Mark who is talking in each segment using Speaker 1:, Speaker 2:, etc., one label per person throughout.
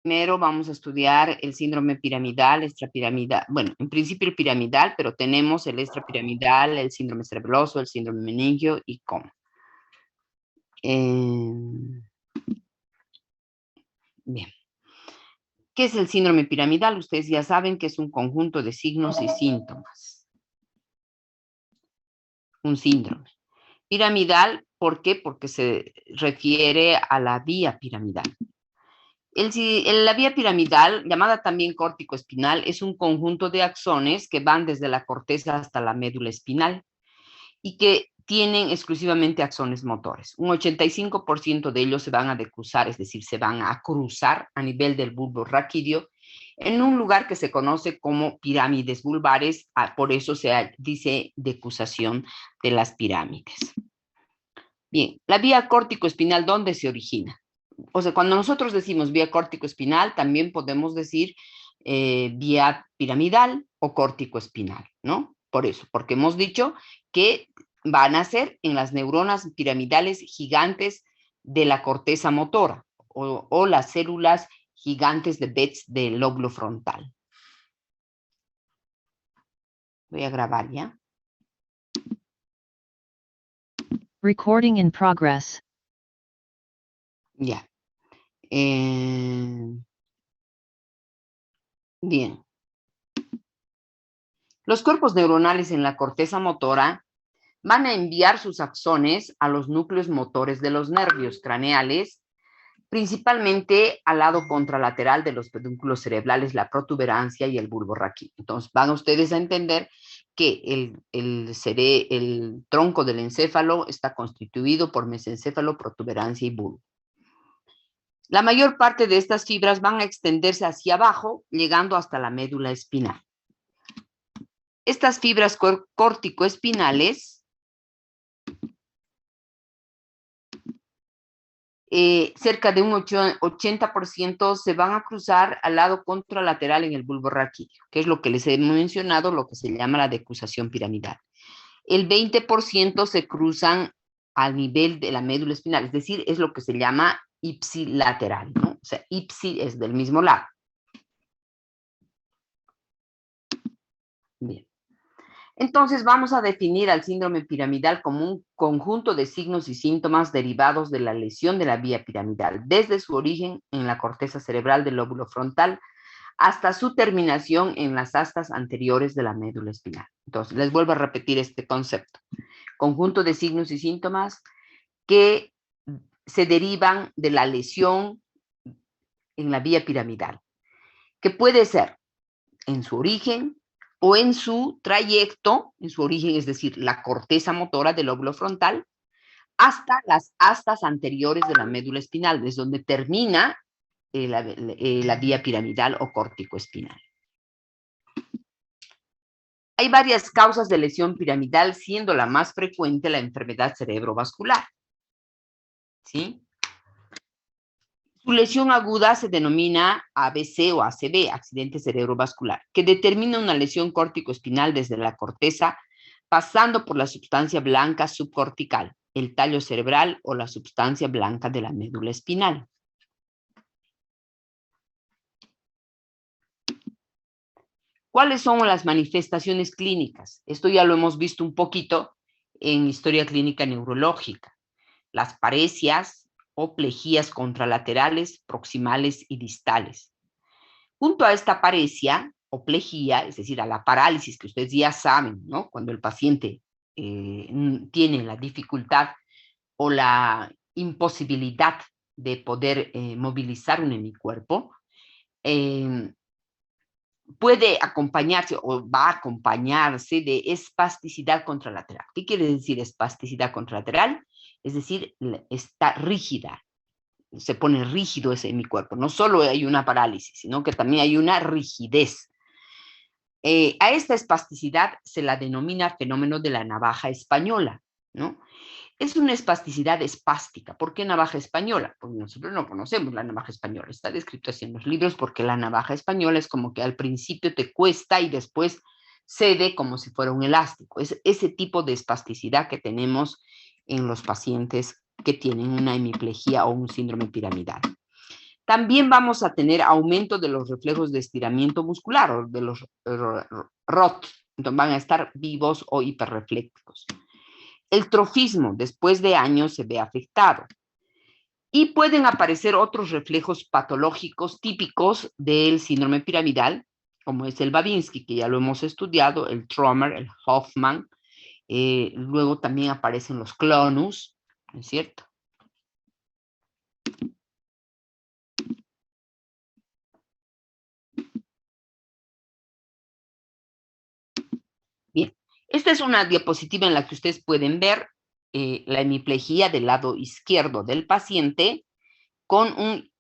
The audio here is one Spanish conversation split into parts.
Speaker 1: Primero vamos a estudiar el síndrome piramidal, extrapiramidal. Bueno, en principio el piramidal, pero tenemos el extrapiramidal, el síndrome cerebeloso, el síndrome meningio y coma. Bien. ¿Qué es el síndrome piramidal? Ustedes ya saben que es un conjunto de signos y síntomas. Un síndrome. Piramidal, ¿por qué? Porque se refiere a la vía piramidal. La vía piramidal, llamada también córtico espinal, es un conjunto de axones que van desde la corteza hasta la médula espinal y que tienen exclusivamente axones motores. Un 85% de ellos se van a decruzar, es decir, se van a cruzar a nivel del bulbo raquídeo en un lugar que se conoce como pirámides vulvares, por eso se dice decusación de las pirámides. Bien, la vía córtico-espinal, ¿dónde se origina? O sea, cuando nosotros decimos vía córtico-espinal, también podemos decir vía piramidal o córtico-espinal, ¿no? Por eso, porque hemos dicho que van a ser en las neuronas piramidales gigantes de la corteza motora o las células gigantes de Betz del lóbulo frontal. Voy a grabar ya.
Speaker 2: Recording in progress.
Speaker 1: Ya. Bien. Los cuerpos neuronales en la corteza motora van a enviar sus axones a los núcleos motores de los nervios craneales, principalmente al lado contralateral de los pedúnculos cerebrales, la protuberancia y el bulbo raquídeo. Entonces van ustedes a entender que el tronco del encéfalo está constituido por mesencéfalo, protuberancia y bulbo. La mayor parte de estas fibras van a extenderse hacia abajo, llegando hasta la médula espinal. Estas fibras córtico-espinales cerca de un 80% se van a cruzar al lado contralateral en el bulbo raquídeo, que es lo que les he mencionado, lo que se llama la decusación piramidal. El 20% se cruzan al nivel de la médula espinal, es decir, es lo que se llama ipsilateral, ¿no? O sea, ipsi es del mismo lado. Bien. Entonces vamos a definir al síndrome piramidal como un conjunto de signos y síntomas derivados de la lesión de la vía piramidal, desde su origen en la corteza cerebral del lóbulo frontal hasta su terminación en las astas anteriores de la médula espinal. Entonces, les vuelvo a repetir este concepto. Conjunto de signos y síntomas que se derivan de la lesión en la vía piramidal, que puede ser en su origen o en su trayecto, en su origen, es decir, la corteza motora del lóbulo frontal, hasta las astas anteriores de la médula espinal, desde donde termina la vía piramidal o córtico-espinal. Hay varias causas de lesión piramidal, siendo la más frecuente la enfermedad cerebrovascular. ¿Sí? Su lesión aguda se denomina ABC o ACV, accidente cerebrovascular, que determina una lesión córtico-espinal desde la corteza, pasando por la sustancia blanca subcortical, el tallo cerebral o la sustancia blanca de la médula espinal. ¿Cuáles son las manifestaciones clínicas? Esto ya lo hemos visto un poquito en historia clínica neurológica. Las paresias o plejías contralaterales, proximales y distales. Junto a esta paresia o plejía, es decir, a la parálisis que ustedes ya saben, ¿no? Cuando el paciente tiene la dificultad o la imposibilidad de poder movilizar un hemicuerpo, puede acompañarse o va a acompañarse de espasticidad contralateral. ¿Qué quiere decir espasticidad contralateral? Es decir, está rígida, se pone rígido ese hemicuerpo. No solo hay una parálisis, sino que también hay una rigidez. A esta espasticidad se la denomina fenómeno de la navaja española, ¿no? Es una espasticidad espástica. ¿Por qué navaja española? Pues nosotros no conocemos la navaja española. Está descrito así en los libros porque la navaja española es como que al principio te cuesta y después cede como si fuera un elástico. Es ese tipo de espasticidad que tenemos en los pacientes que tienen una hemiplegia o un síndrome piramidal. También vamos a tener aumento de los reflejos de estiramiento muscular o de los ROT. Entonces van a estar vivos o hiperreflécticos. El trofismo después de años se ve afectado. Y pueden aparecer otros reflejos patológicos típicos del síndrome piramidal, como es el Babinski, que ya lo hemos estudiado, el Trommer, el Hoffman. Luego también aparecen los clonus, ¿no es cierto? Bien, esta es una diapositiva en la que ustedes pueden ver la hemiplegia del lado izquierdo del paciente con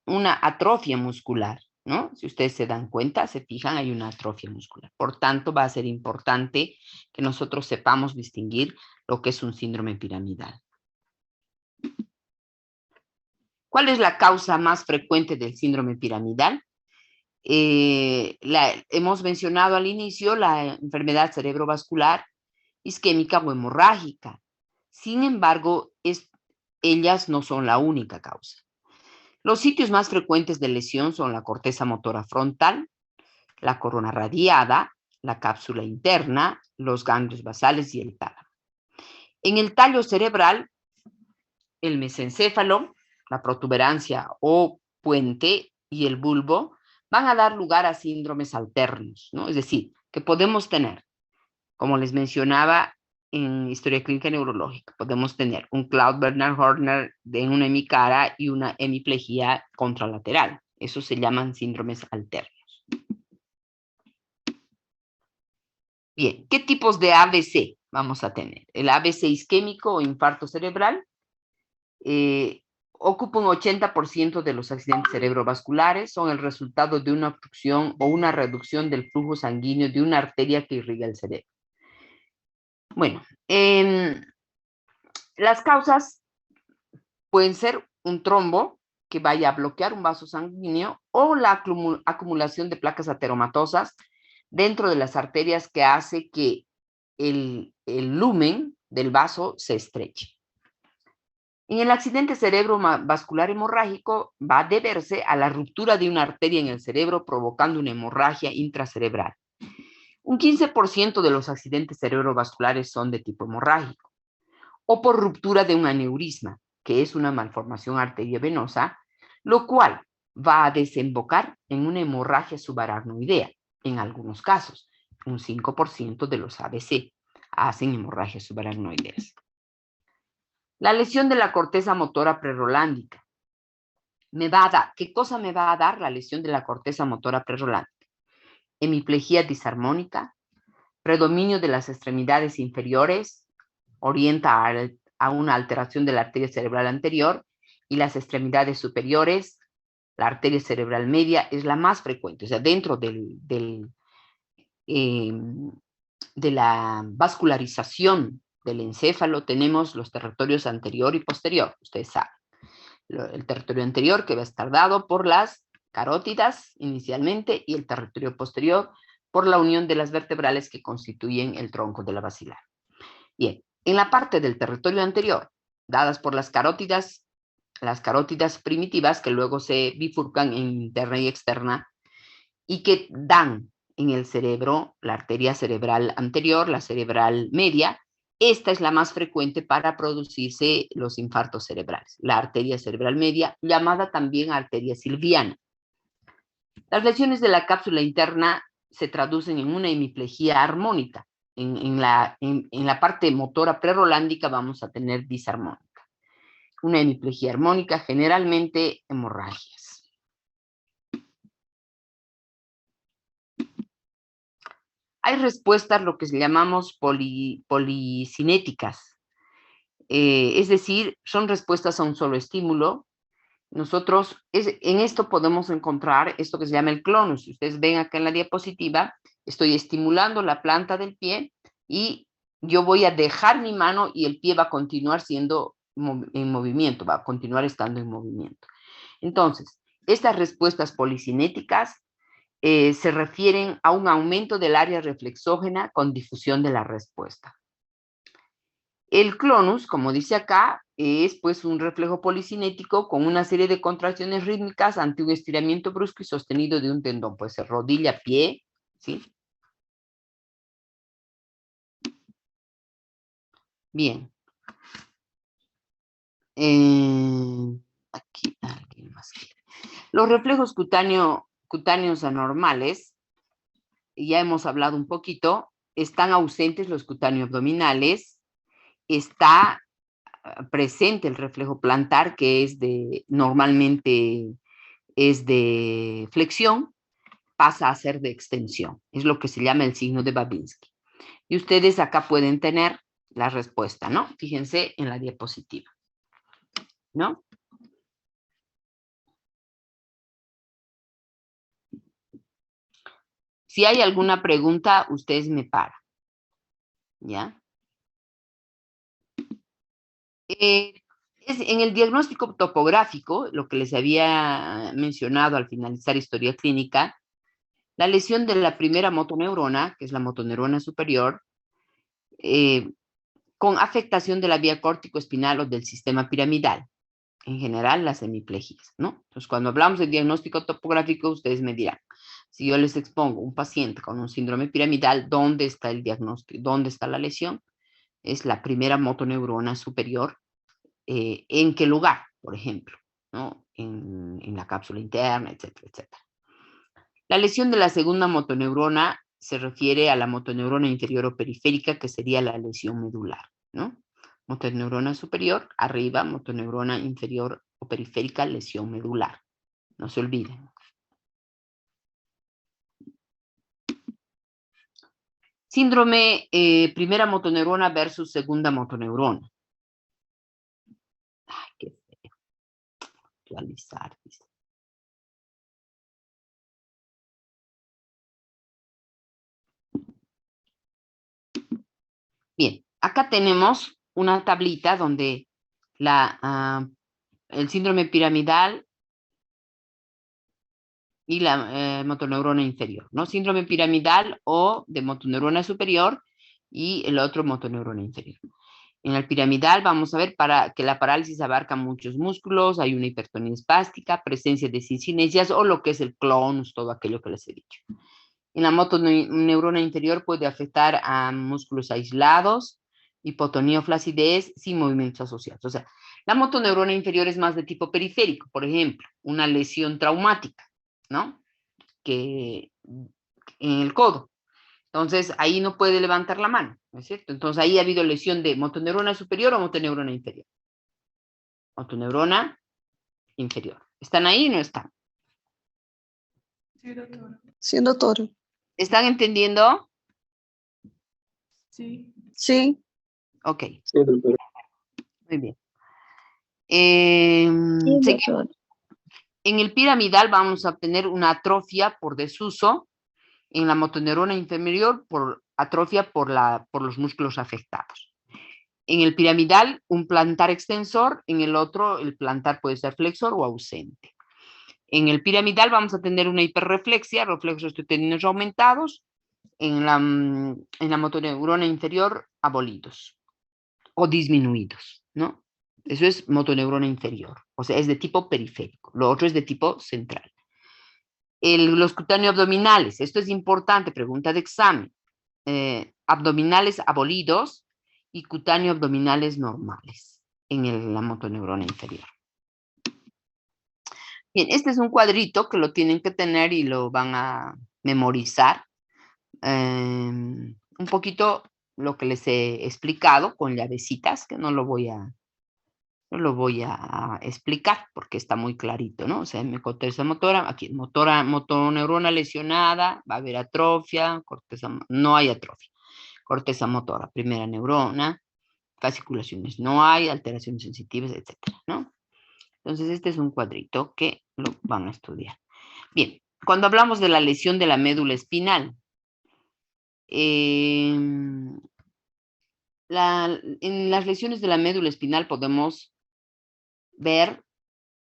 Speaker 1: una atrofia muscular, ¿no? Si ustedes se dan cuenta, se fijan, hay una atrofia muscular. Por tanto, va a ser importante que nosotros sepamos distinguir lo que es un síndrome piramidal. ¿Cuál es la causa más frecuente del síndrome piramidal? Hemos mencionado al inicio la enfermedad cerebrovascular, isquémica o hemorrágica. Sin embargo, ellas no son la única causa. Los sitios más frecuentes de lesión son la corteza motora frontal, la corona radiada, la cápsula interna, los ganglios basales y el tálamo. En el tallo cerebral, el mesencéfalo, la protuberancia o puente y el bulbo van a dar lugar a síndromes alternos, ¿no? Es decir, que podemos tener, como les mencionaba en historia clínica neurológica, podemos tener un Claude-Bernard-Horner de una hemicara y una hemiplegia contralateral. Eso se llaman síndromes alternos. Bien, ¿qué tipos de ABC vamos a tener? El ABC isquémico o infarto cerebral ocupa un 80% de los accidentes cerebrovasculares, son el resultado de una obstrucción o una reducción del flujo sanguíneo de una arteria que irriga el cerebro. Bueno, las causas pueden ser un trombo que vaya a bloquear un vaso sanguíneo o la acumulación de placas ateromatosas dentro de las arterias que hace que el lumen del vaso se estreche. En el accidente cerebrovascular hemorrágico va a deberse a la ruptura de una arteria en el cerebro provocando una hemorragia intracerebral. Un 15% de los accidentes cerebrovasculares son de tipo hemorrágico o por ruptura de un aneurisma, que es una malformación arteriovenosa, lo cual va a desembocar en una hemorragia subaracnoidea, en algunos casos. Un 5% de los ABC hacen hemorragias subaracnoideas. La lesión de la corteza motora prerolándica. ¿Qué cosa me va a dar la lesión de la corteza motora prerolándica? Hemiplegia disarmónica, predominio de las extremidades inferiores, orienta a una alteración de la arteria cerebral anterior, y las extremidades superiores, la arteria cerebral media es la más frecuente. O sea, dentro de la vascularización del encéfalo tenemos los territorios anterior y posterior, ustedes saben. El territorio anterior que va a estar dado por las carótidas inicialmente y el territorio posterior por la unión de las vertebrales que constituyen el tronco de la basilar. Bien, en la parte del territorio anterior, dadas por las carótidas primitivas que luego se bifurcan en interna y externa y que dan en el cerebro la arteria cerebral anterior, la cerebral media. Esta es la más frecuente para producirse los infartos cerebrales, la arteria cerebral media, llamada también arteria silviana. Las lesiones de la cápsula interna se traducen en una hemiplegia armónica. En la parte motora prerolándica vamos a tener disarmónica. Una hemiplegia armónica, generalmente hemorragias. Hay respuestas, lo que llamamos policinéticas. Es decir, son respuestas a un solo estímulo. Nosotros en esto podemos encontrar esto que se llama el clonus. Si ustedes ven acá en la diapositiva, estoy estimulando la planta del pie y yo voy a dejar mi mano y el pie va a continuar siendo en movimiento, va a continuar estando en movimiento. Entonces, estas respuestas policinéticas se refieren a un aumento del área reflexógena con difusión de la respuesta. El clonus, como dice acá, es pues un reflejo policinético con una serie de contracciones rítmicas ante un estiramiento brusco y sostenido de un tendón. Puede ser rodilla, pie, ¿sí? Bien. Aquí alguien más. Los reflejos cutáneos anormales, ya hemos hablado un poquito, están ausentes los cutáneo-abdominales, está presente el reflejo plantar, que es normalmente es de flexión, pasa a ser de extensión. Es lo que se llama el signo de Babinski. Y ustedes acá pueden tener la respuesta, ¿no? Fíjense en la diapositiva, ¿no? Si hay alguna pregunta, ustedes me paran, ¿ya? En el diagnóstico topográfico, lo que les había mencionado al finalizar historia clínica, la lesión de la primera motoneurona, que es la motoneurona superior, con afectación de la vía córtico-espinal o del sistema piramidal, en general las hemiplegias, ¿no? Entonces, cuando hablamos de diagnóstico topográfico, ustedes me dirán, si yo les expongo un paciente con un síndrome piramidal, ¿dónde está el diagnóstico? ¿Dónde está la lesión? Es la primera motoneurona superior. ¿En qué lugar, por ejemplo? ¿No? En la cápsula interna, etcétera, etcétera. La lesión de la segunda motoneurona se refiere a la motoneurona inferior o periférica, que sería la lesión medular, ¿no? Motoneurona superior, arriba, motoneurona inferior o periférica, lesión medular. No se olviden. Síndrome primera motoneurona versus segunda motoneurona. Ay, qué feo. Actualizar, dice. Bien, acá tenemos una tablita donde el síndrome piramidal y la motoneurona inferior, ¿no? Síndrome piramidal o de motoneurona superior y el otro motoneurona inferior. En el piramidal vamos a ver que la parálisis abarca muchos músculos, hay una hipertonía espástica, presencia de cincinesias o lo que es el clonus, todo aquello que les he dicho. En la motoneurona inferior puede afectar a músculos aislados, hipotonía o flacidez sin movimientos asociados. O sea, la motoneurona inferior es más de tipo periférico, por ejemplo, una lesión traumática, ¿no? Que en el codo. Entonces, ahí no puede levantar la mano, ¿no es cierto? Entonces, ahí ha habido lesión de motoneurona superior o motoneurona inferior. Motoneurona inferior. ¿Están ahí o no están?
Speaker 3: Sí, doctora.
Speaker 4: Sí, doctor.
Speaker 1: ¿Están entendiendo?
Speaker 3: Sí.
Speaker 4: Sí.
Speaker 1: Ok.
Speaker 4: Sí, doctor.
Speaker 1: Muy bien.
Speaker 4: Sí, doctor.
Speaker 1: En el piramidal vamos a obtener una atrofia por desuso, en la motoneurona inferior por atrofia por los músculos afectados. En el piramidal, un plantar extensor, en el otro, el plantar puede ser flexor o ausente. En el piramidal vamos a tener una hiperreflexia, reflejos osteotendinos aumentados, en la motoneurona inferior abolidos o disminuidos, ¿no? Eso es motoneurona inferior, o sea, es de tipo periférico. Lo otro es de tipo central. Los cutáneos abdominales, esto es importante, pregunta de examen. Abdominales abolidos y cutáneo abdominales normales en la motoneurona inferior. Bien, este es un cuadrito que lo tienen que tener y lo van a memorizar. Un poquito lo que les he explicado con llavecitas, que no lo voy a explicar porque está muy clarito, ¿no? O sea, corteza motora, aquí motoneurona lesionada, va a haber atrofia, no hay atrofia. Corteza motora, primera neurona, fasciculaciones no hay, alteraciones sensitivas, etcétera, ¿no? Entonces, este es un cuadrito que lo van a estudiar. Bien, cuando hablamos de la lesión de la médula espinal, en las lesiones de la médula espinal podemos ver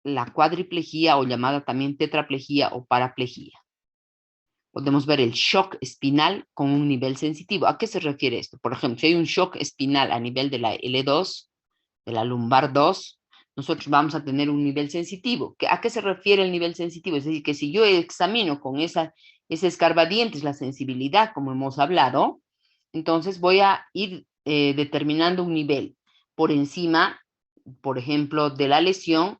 Speaker 1: la cuadriplegia o llamada también tetraplegia o paraplegia. Podemos ver el shock espinal con un nivel sensitivo. ¿A qué se refiere esto? Por ejemplo, si hay un shock espinal a nivel de la L2, de la lumbar 2, nosotros vamos a tener un nivel sensitivo. ¿A qué se refiere el nivel sensitivo? Es decir, que si yo examino con ese escarbadientes la sensibilidad, como hemos hablado, entonces voy a ir determinando un nivel por encima, por ejemplo, de la lesión,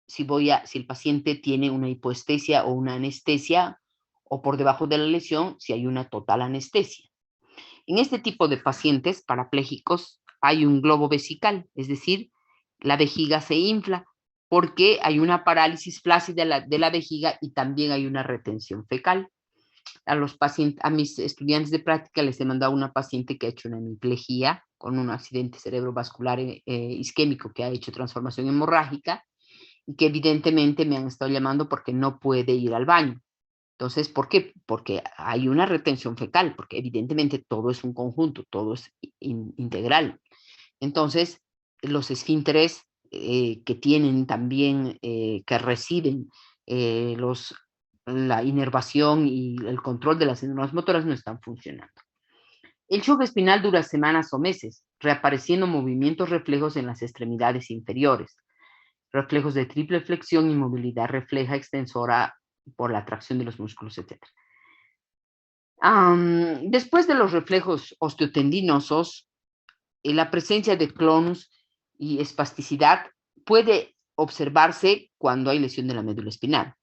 Speaker 1: si el paciente tiene una hipoestesia o una anestesia, o por debajo de la lesión, si hay una total anestesia. En este tipo de pacientes parapléjicos hay un globo vesical, es decir, la vejiga se infla porque hay una parálisis flácida de la vejiga y también hay una retención fecal. A mis estudiantes de práctica les he mandado una paciente que ha hecho una hemiplegia con un accidente cerebrovascular isquémico que ha hecho transformación hemorrágica y que evidentemente me han estado llamando porque no puede ir al baño. Entonces, ¿por qué? Porque hay una retención fecal, porque evidentemente todo es un conjunto, todo es integral. Entonces, los esfínteres que tienen también, que reciben la inervación y el control de las neuronas motoras no están funcionando. El shock espinal dura semanas o meses, reapareciendo movimientos reflejos en las extremidades inferiores, reflejos de triple flexión y movilidad refleja extensora por la tracción de los músculos, etc. Después de los reflejos osteotendinosos, la presencia de clonus y espasticidad puede observarse cuando hay lesión de la médula espinal.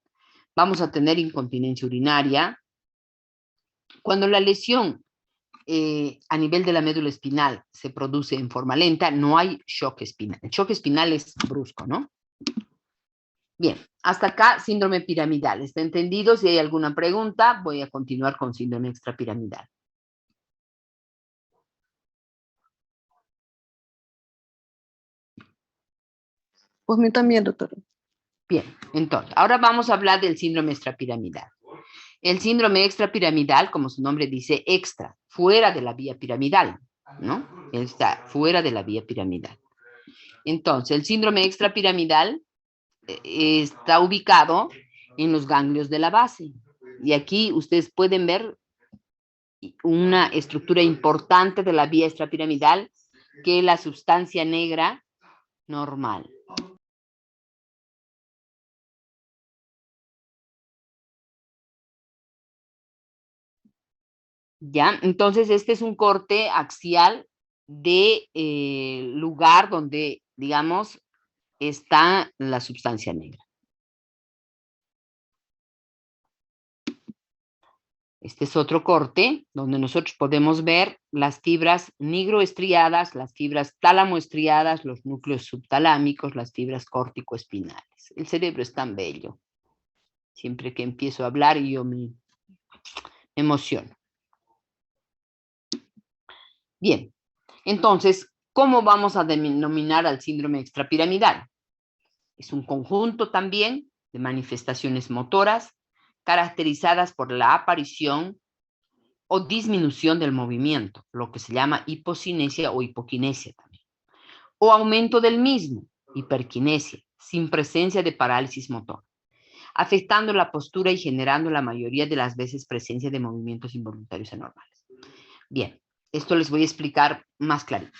Speaker 1: Vamos a tener incontinencia urinaria. Cuando la lesión a nivel de la médula espinal se produce en forma lenta, no hay shock espinal. El shock espinal es brusco, ¿no? Bien, hasta acá síndrome piramidal. ¿Está entendido? Si hay alguna pregunta, voy a continuar con síndrome extrapiramidal.
Speaker 3: Pues mí también, doctora.
Speaker 1: Bien, entonces, ahora vamos a hablar del síndrome extrapiramidal. El síndrome extrapiramidal, como su nombre dice, extra, fuera de la vía piramidal, ¿no? Está fuera de la vía piramidal. Entonces, el síndrome extrapiramidal está ubicado en los ganglios de la base. Y aquí ustedes pueden ver una estructura importante de la vía extrapiramidal, que es la sustancia negra normal. ¿Ya? Entonces, este es un corte axial de lugar donde, digamos, está la sustancia negra. Este es otro corte donde nosotros podemos ver las fibras nigroestriadas, las fibras tálamo-estriadas, los núcleos subtalámicos, las fibras córtico-espinales. El cerebro es tan bello. Siempre que empiezo a hablar yo me emociono. Bien, entonces, ¿cómo vamos a denominar al síndrome extrapiramidal? Es un conjunto también de manifestaciones motoras caracterizadas por la aparición o disminución del movimiento, lo que se llama hipocinesia o hipoquinesia también, o aumento del mismo, hiperquinesia, sin presencia de parálisis motor, afectando la postura y generando la mayoría de las veces presencia de movimientos involuntarios anormales. Bien, esto les voy a explicar más clarito.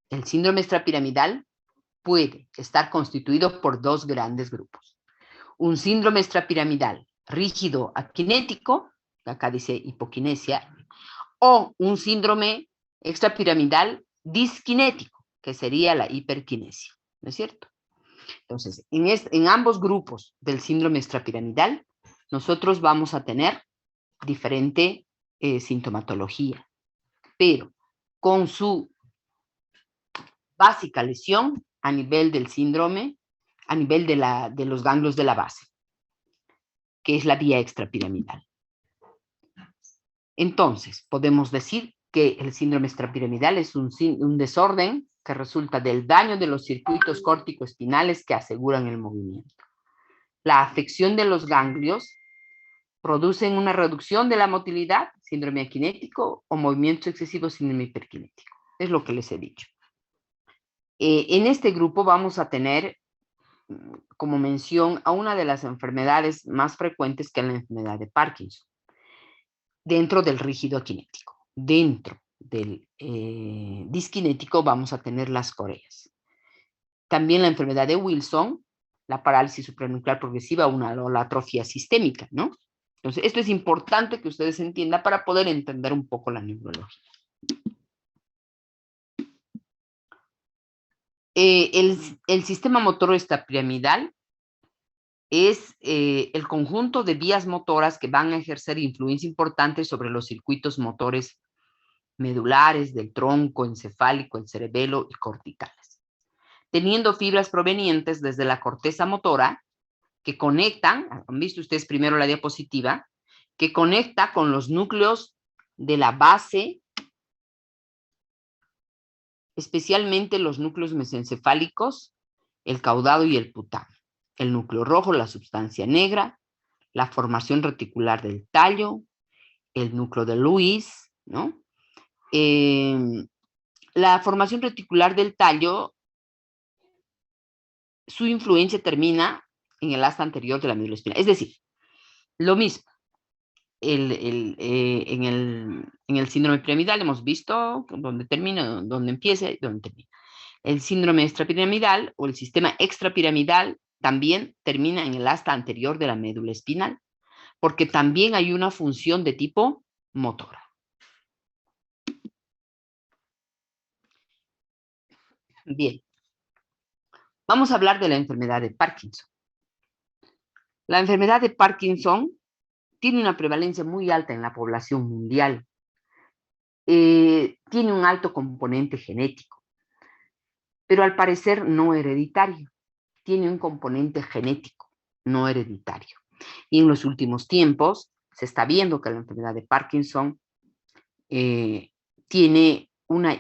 Speaker 1: El síndrome extrapiramidal puede estar constituido por dos grandes grupos. Un síndrome extrapiramidal rígido aquinético, acá dice hipoquinesia, o un síndrome extrapiramidal disquinético, que sería la hiperquinesia, ¿no es cierto? Entonces, en ambos grupos del síndrome extrapiramidal, nosotros vamos a tener diferente sintomatología, pero con su básica lesión a nivel del síndrome, a nivel de los ganglios de la base, que es la vía extrapiramidal. Entonces, podemos decir que el síndrome extrapiramidal es un desorden que resulta del daño de los circuitos córtico-espinales que aseguran el movimiento. La afección de los ganglios produce una reducción de la motilidad, síndrome aquinético, o movimientos excesivos, síndrome hiperquinético. Es lo que les he dicho. En este grupo vamos a tener como mención a una de las enfermedades más frecuentes, que es la enfermedad de Parkinson. dentro del rígido akinético. Dentro del disquinético vamos a tener las coreas. También la enfermedad de Wilson, la parálisis supranuclear progresiva o la atrofia sistémica, ¿no? Entonces, esto es importante que ustedes entiendan para poder entender un poco la neurología. El sistema motor extrapiramidal es el conjunto de vías motoras que van a ejercer influencia importante sobre los circuitos motores medulares del tronco, encefálico, el cerebelo y corticales, teniendo fibras provenientes desde la corteza motora que conectan, han visto ustedes primero la diapositiva, que conecta con los núcleos de la base, especialmente los núcleos mesencefálicos, el caudado y el putamo. El núcleo rojo, la sustancia negra, la formación reticular del tallo, el núcleo de Lewis, ¿no? La formación reticular del tallo, su influencia termina en el asta anterior de la médula espinal. Es decir, lo mismo. En el síndrome piramidal hemos visto dónde termina, dónde empieza y dónde termina. El síndrome extrapiramidal o el sistema extrapiramidal también termina en el asta anterior de la médula espinal, porque también hay una función de tipo motora. Bien, vamos a hablar de la enfermedad de Parkinson. La enfermedad de Parkinson tiene una prevalencia muy alta en la población mundial. Tiene un alto componente genético, pero al parecer no hereditario. Tiene un componente genético, no hereditario. Y en los últimos tiempos se está viendo que la enfermedad de Parkinson tiene una